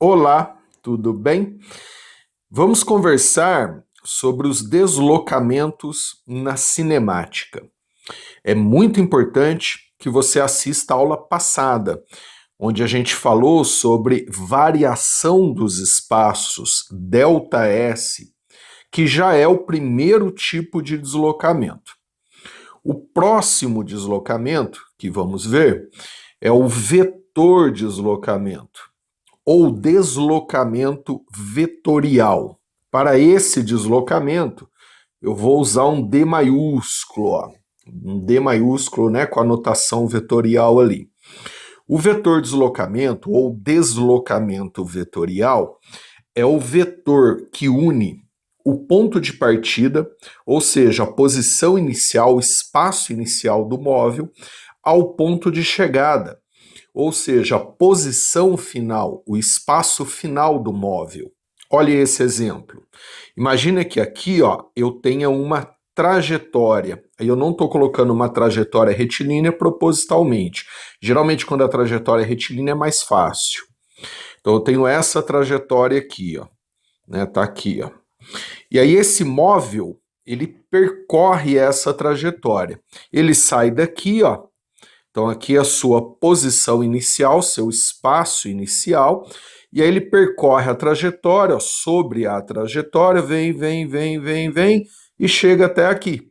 Olá, tudo bem? Vamos conversar sobre os deslocamentos na cinemática. É muito importante que você assista a aula passada, onde a gente falou sobre variação dos espaços ΔS, que já é o primeiro tipo de deslocamento. O próximo deslocamento que vamos ver é o vetor deslocamento ou deslocamento vetorial. Para esse deslocamento, eu vou usar um D maiúsculo, ó. Um D maiúsculo, né, com a notação vetorial ali. O vetor deslocamento ou deslocamento vetorial é o vetor que une o ponto de partida, ou seja, a posição inicial, o espaço inicial do móvel, ao ponto de chegada, ou seja, a posição final, o espaço final do móvel. Olha esse exemplo. Imagina que aqui, ó, eu tenha uma trajetória. Eu não estou colocando uma trajetória retilínea propositalmente. Geralmente, quando a trajetória é retilínea, é mais fácil. Então, eu tenho essa trajetória aqui, ó. Né, tá aqui, ó. E aí, esse móvel, ele percorre essa trajetória. Ele sai daqui, ó. Então, aqui é a sua posição inicial, seu espaço inicial, e aí ele percorre a trajetória, ó, sobre a trajetória, vem, e chega até aqui.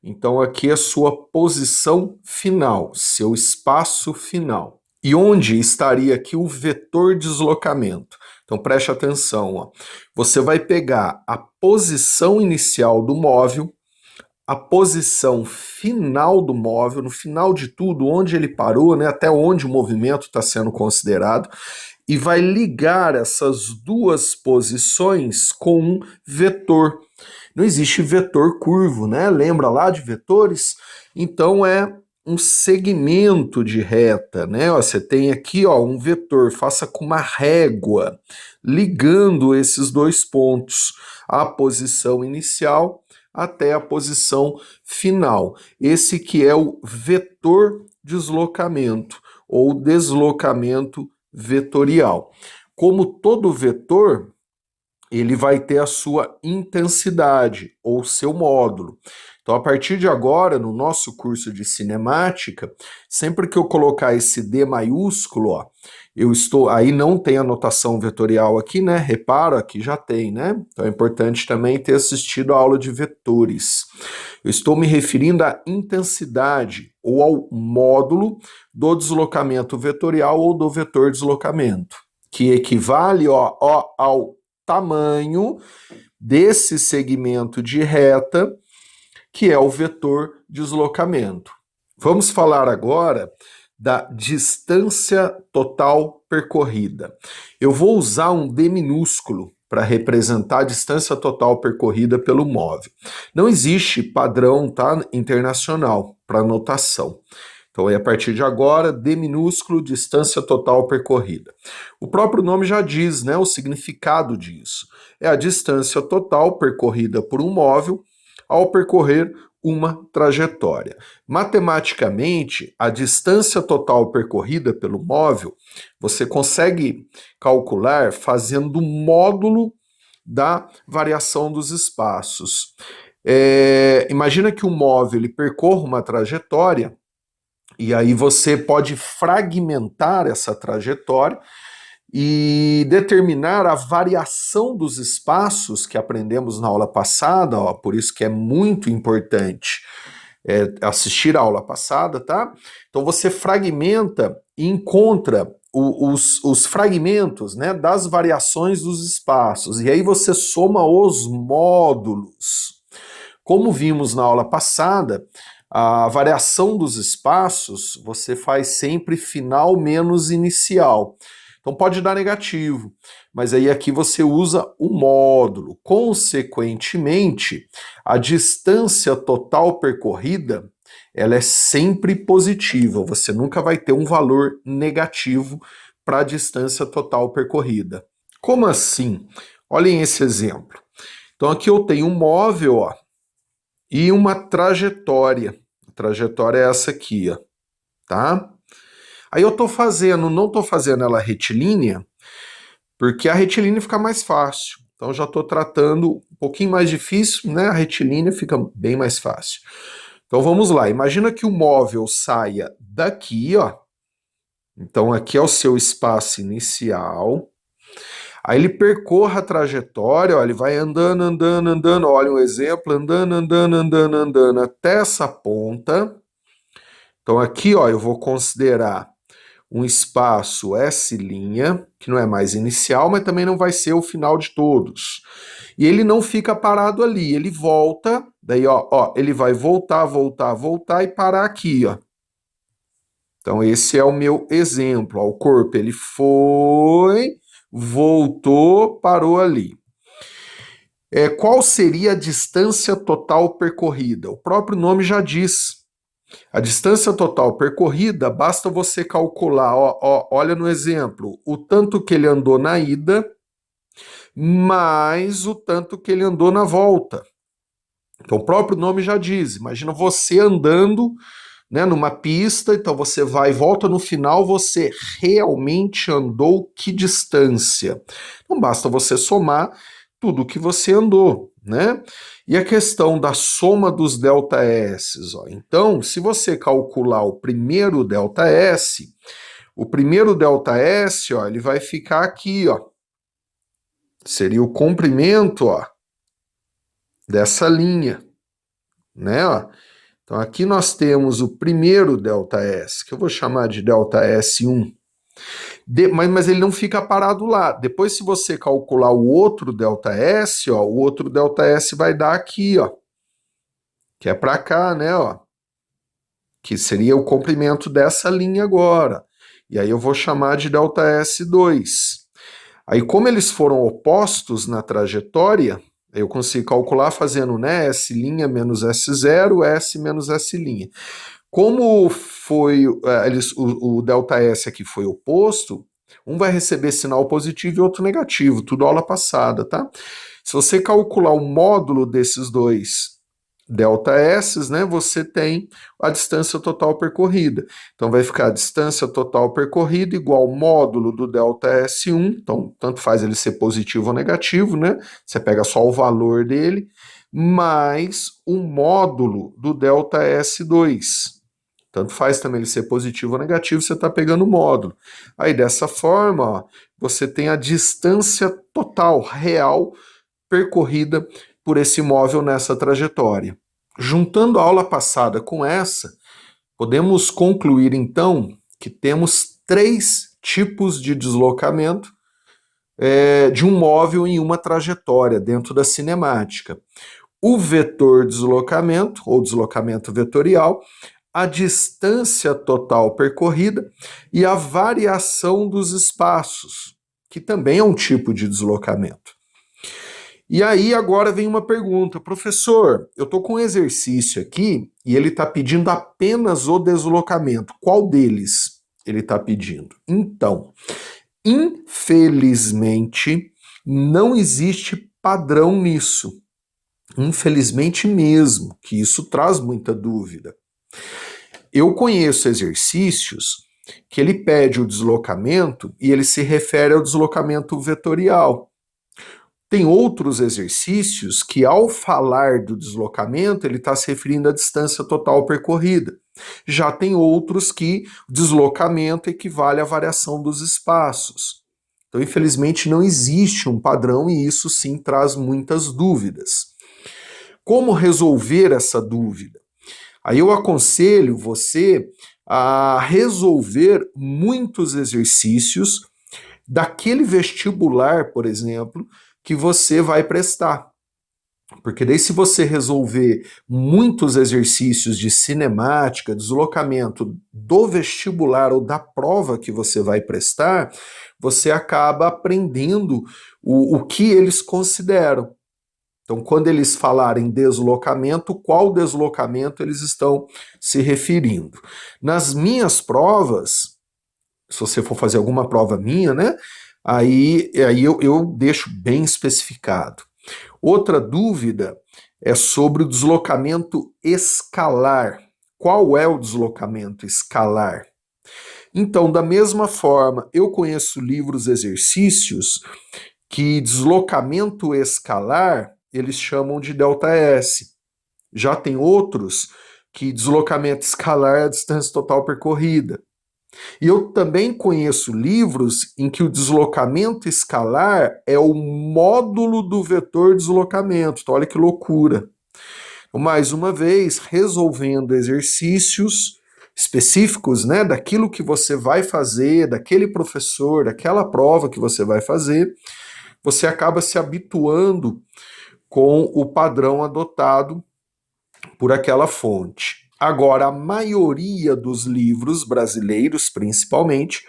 Então, aqui é a sua posição final, seu espaço final. E onde estaria aqui o vetor deslocamento? Então, preste atenção, ó. Você vai pegar a posição inicial do móvel, a posição final do móvel, no final de tudo, onde ele parou, né, até onde o movimento está sendo considerado, e vai ligar essas duas posições com um vetor. Não existe vetor curvo, né? Lembra lá de vetores? Então é um segmento de reta, né? Ó, você tem aqui, ó, um vetor, faça com uma régua, ligando esses dois pontos, a posição inicial até a posição final. Esse que é o vetor deslocamento ou deslocamento vetorial. Como todo vetor, ele vai ter a sua intensidade ou seu módulo. Então, a partir de agora, no nosso curso de cinemática, sempre que eu colocar esse D maiúsculo, ó, eu estou, aí não tem a notação vetorial aqui, né? Repara, aqui já tem, né? Então é importante também ter assistido a aula de vetores. Eu estou me referindo à intensidade ou ao módulo do deslocamento vetorial ou do vetor deslocamento, que equivale, ó, ao tamanho desse segmento de reta, que é o vetor deslocamento. Vamos falar agora da distância total percorrida. Eu vou usar um D minúsculo para representar a distância total percorrida pelo móvel. Não existe padrão, tá, internacional para notação. Então, a partir de agora, D minúsculo, distância total percorrida. O próprio nome já diz, né, o significado disso. É a distância total percorrida por um móvel ao percorrer uma trajetória. Matematicamente, a distância total percorrida pelo móvel, você consegue calcular fazendo o módulo da variação dos espaços. Imagina que o móvel ele percorra uma trajetória, e aí você pode fragmentar essa trajetória e determinar a variação dos espaços que aprendemos na aula passada, ó, por isso que é muito importante assistir a aula passada, tá? Então você fragmenta e encontra os fragmentos, né, das variações dos espaços, e aí você soma os módulos. Como vimos na aula passada, a variação dos espaços você faz sempre final menos inicial. Então pode dar negativo, mas aí aqui você usa o módulo. Consequentemente, a distância total percorrida, ela é sempre positiva. Você nunca vai ter um valor negativo para a distância total percorrida. Como assim? Olhem esse exemplo. Então aqui eu tenho um móvel, ó, e uma trajetória. A trajetória é essa aqui, ó, tá? Aí eu tô fazendo, não tô fazendo ela retilínea, porque a retilínea fica mais fácil. Então já estou tratando um pouquinho mais difícil, né? A retilínea fica bem mais fácil. Então vamos lá, imagina que o móvel saia daqui, ó. Então aqui é o seu espaço inicial. Aí ele percorra a trajetória, ó, ele vai andando, andando, andando, olha um exemplo, andando, andando, andando, andando, até essa ponta. Então aqui, ó, eu vou considerar um espaço S', que não é mais inicial, mas também não vai ser o final de todos. E ele não fica parado ali, ele volta, daí ó, ele vai voltar, voltar, voltar e parar aqui, ó. Então esse é o meu exemplo, ó, o corpo ele foi, voltou, parou ali. Qual seria a distância total percorrida? O próprio nome já diz. A distância total percorrida, basta você calcular, olha no exemplo, o tanto que ele andou na ida, mais o tanto que ele andou na volta. Então o próprio nome já diz, imagina você andando, né, numa pista, então você vai e volta, no final você realmente andou que distância? Não basta você somar tudo que você andou, né? E a questão da soma dos ΔS, ó. Então, se você calcular o primeiro ΔS, o primeiro ΔS, ó, ele vai ficar aqui, ó. Seria o comprimento, ó, dessa linha, né, ó. Então aqui nós temos o primeiro ΔS, que eu vou chamar de ΔS1. Mas ele não fica parado lá. Depois, se você calcular o outro ΔS, ó, o outro ΔS vai dar aqui, ó, que é para cá, né, ó, que seria o comprimento dessa linha agora. E aí eu vou chamar de ΔS2. Aí, como eles foram opostos na trajetória, eu consigo calcular fazendo, né, S' menos S0, S menos S'. Como foi o ΔS aqui foi oposto, um vai receber sinal positivo e outro negativo, tudo aula passada, tá? Se você calcular o módulo desses dois ΔS, né, você tem a distância total percorrida. Então vai ficar a distância total percorrida igual ao módulo do ΔS1, então tanto faz ele ser positivo ou negativo, né? Você pega só o valor dele, mais o módulo do ΔS2. Tanto faz também ele ser positivo ou negativo, você está pegando o módulo. Aí dessa forma, ó, você tem a distância total, real, percorrida por esse móvel nessa trajetória. Juntando a aula passada com essa, podemos concluir então que temos 3 tipos de deslocamento de um móvel em uma trajetória dentro da cinemática. O vetor deslocamento, ou deslocamento vetorial, a distância total percorrida e a variação dos espaços, que também é um tipo de deslocamento. E aí agora vem uma pergunta, professor, eu estou com um exercício aqui e ele está pedindo apenas o deslocamento. Qual deles ele está pedindo? Então, infelizmente, não existe padrão nisso. Infelizmente mesmo, que isso traz muita dúvida. Eu conheço exercícios que ele pede o deslocamento e ele se refere ao deslocamento vetorial. Tem outros exercícios que, ao falar do deslocamento, ele está se referindo à distância total percorrida. Já tem outros que o deslocamento equivale à variação dos espaços. Então, infelizmente, não existe um padrão e isso sim traz muitas dúvidas. Como resolver essa dúvida? Aí eu aconselho você a resolver muitos exercícios daquele vestibular, por exemplo, que você vai prestar. Porque daí se você resolver muitos exercícios de cinemática, deslocamento do vestibular ou da prova que você vai prestar, você acaba aprendendo o que eles consideram. Então, quando eles falarem deslocamento, qual deslocamento eles estão se referindo? Nas minhas provas, se você for fazer alguma prova minha, né? Aí eu deixo bem especificado. Outra dúvida é sobre o deslocamento escalar. Qual é o deslocamento escalar? Então, da mesma forma, eu conheço livros exercícios que deslocamento escalar eles chamam de ΔS. Já tem outros que deslocamento escalar é a distância total percorrida. E eu também conheço livros em que o deslocamento escalar é o módulo do vetor deslocamento. Então, olha que loucura. Mais uma vez, resolvendo exercícios específicos, né, daquilo que você vai fazer, daquele professor, daquela prova que você vai fazer, você acaba se habituando com o padrão adotado por aquela fonte. Agora, a maioria dos livros brasileiros, principalmente,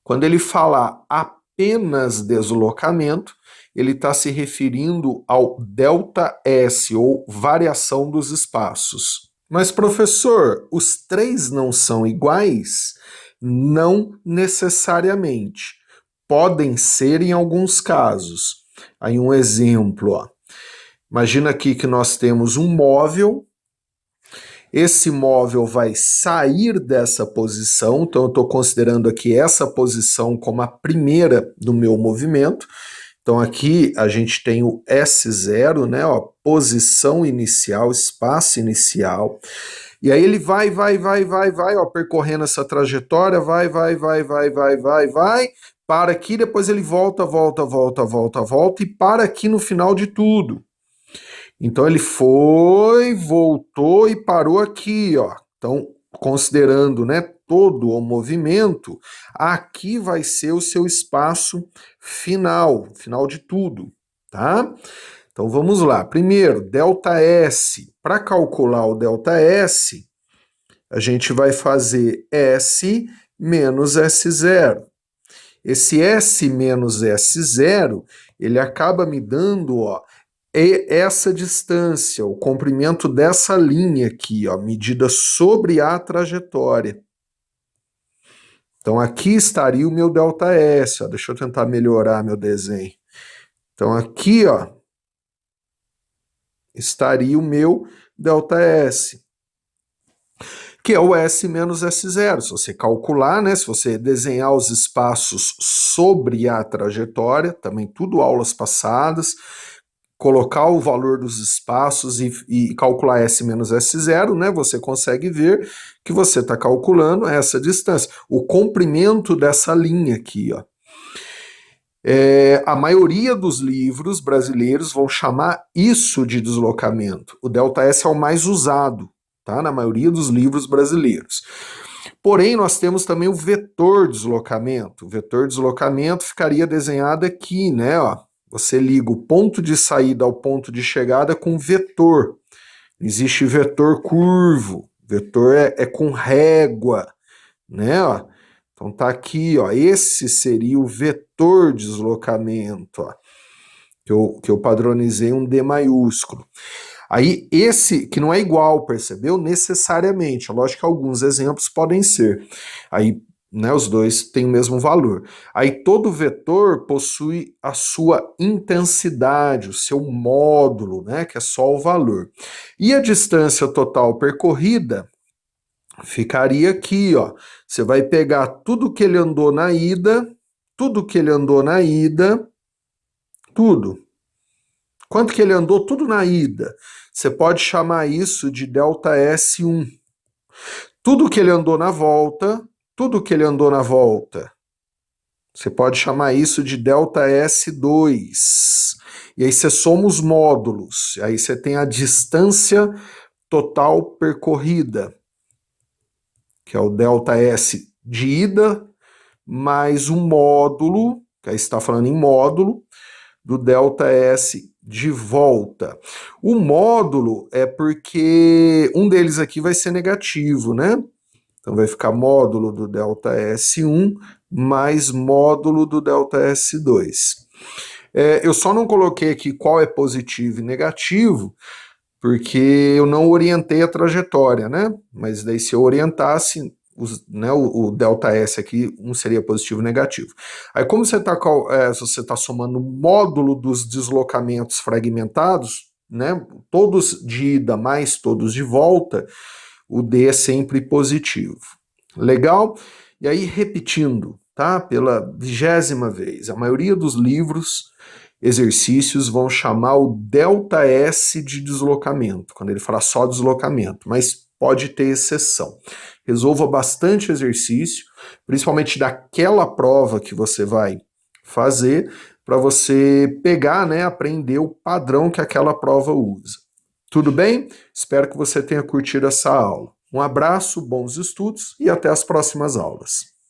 quando ele fala apenas deslocamento, ele está se referindo ao ΔS, ou variação dos espaços. Mas, professor, os três não são iguais? Não necessariamente. Podem ser em alguns casos. Aí um exemplo, ó. Imagina aqui que nós temos um móvel. Esse móvel vai sair dessa posição, então eu estou considerando aqui essa posição como a primeira do meu movimento. Então aqui a gente tem o S0, né, ó, posição inicial, espaço inicial. E aí ele vai, ó, percorrendo essa trajetória, vai, para aqui, depois ele volta e para aqui no final de tudo. Então ele foi, voltou e parou aqui, ó. Então, considerando, né, todo o movimento, aqui vai ser o seu espaço final de tudo, tá? Então vamos lá. Primeiro, ΔS. Para calcular o ΔS, a gente vai fazer S menos S0. Esse S menos S0, ele acaba me dando, ó, essa distância, o comprimento dessa linha aqui, ó, medida sobre a trajetória. Então aqui estaria o meu ΔS, ó, deixa eu tentar melhorar meu desenho. Então aqui, ó, estaria o meu ΔS, que é o S menos S0. Se você calcular, né, se você desenhar os espaços sobre a trajetória, também tudo aulas passadas, colocar o valor dos espaços e calcular S menos S0, né, você consegue ver que você está calculando essa distância, o comprimento dessa linha aqui, ó. A maioria dos livros brasileiros vão chamar isso de deslocamento. O ΔS é o mais usado, tá, na maioria dos livros brasileiros. Porém, nós temos também o vetor deslocamento. O vetor deslocamento ficaria desenhado aqui, né, ó. Você liga o ponto de saída ao ponto de chegada com vetor. Existe vetor curvo, vetor é com régua, né? Ó. Então tá aqui, ó. Esse seria o vetor deslocamento, ó, que eu padronizei um D maiúsculo. Aí esse, que não é igual, percebeu? Necessariamente. Lógico que alguns exemplos podem ser. Aí, né, os dois têm o mesmo valor. Aí todo vetor possui a sua intensidade, o seu módulo, né, que é só o valor. E a distância total percorrida ficaria aqui, ó. Você vai pegar tudo que ele andou na ida, tudo. Quanto que ele andou tudo na ida? Você pode chamar isso de ΔS1. Tudo que ele andou na volta, você pode chamar isso de ΔS2. E aí você soma os módulos, aí você tem a distância total percorrida, que é o ΔS de ida, mais um módulo, que aí está falando em módulo, do ΔS de volta. O módulo é porque um deles aqui vai ser negativo, né? Então vai ficar módulo do ΔS1 mais módulo do ΔS2. Eu só não coloquei aqui qual é positivo e negativo, porque eu não orientei a trajetória, né? Mas daí se eu orientasse, né, o ΔS aqui, um seria positivo e negativo. Aí como você está somando o módulo dos deslocamentos fragmentados, né, todos de ida mais todos de volta, o D é sempre positivo. Legal? E aí, repetindo, tá? Pela 20ª vez, a maioria dos livros, exercícios vão chamar o delta S de deslocamento, quando ele fala só deslocamento, mas pode ter exceção. Resolva bastante exercício, principalmente daquela prova que você vai fazer, para você pegar, né, aprender o padrão que aquela prova usa. Tudo bem? Espero que você tenha curtido essa aula. Um abraço, bons estudos e até as próximas aulas.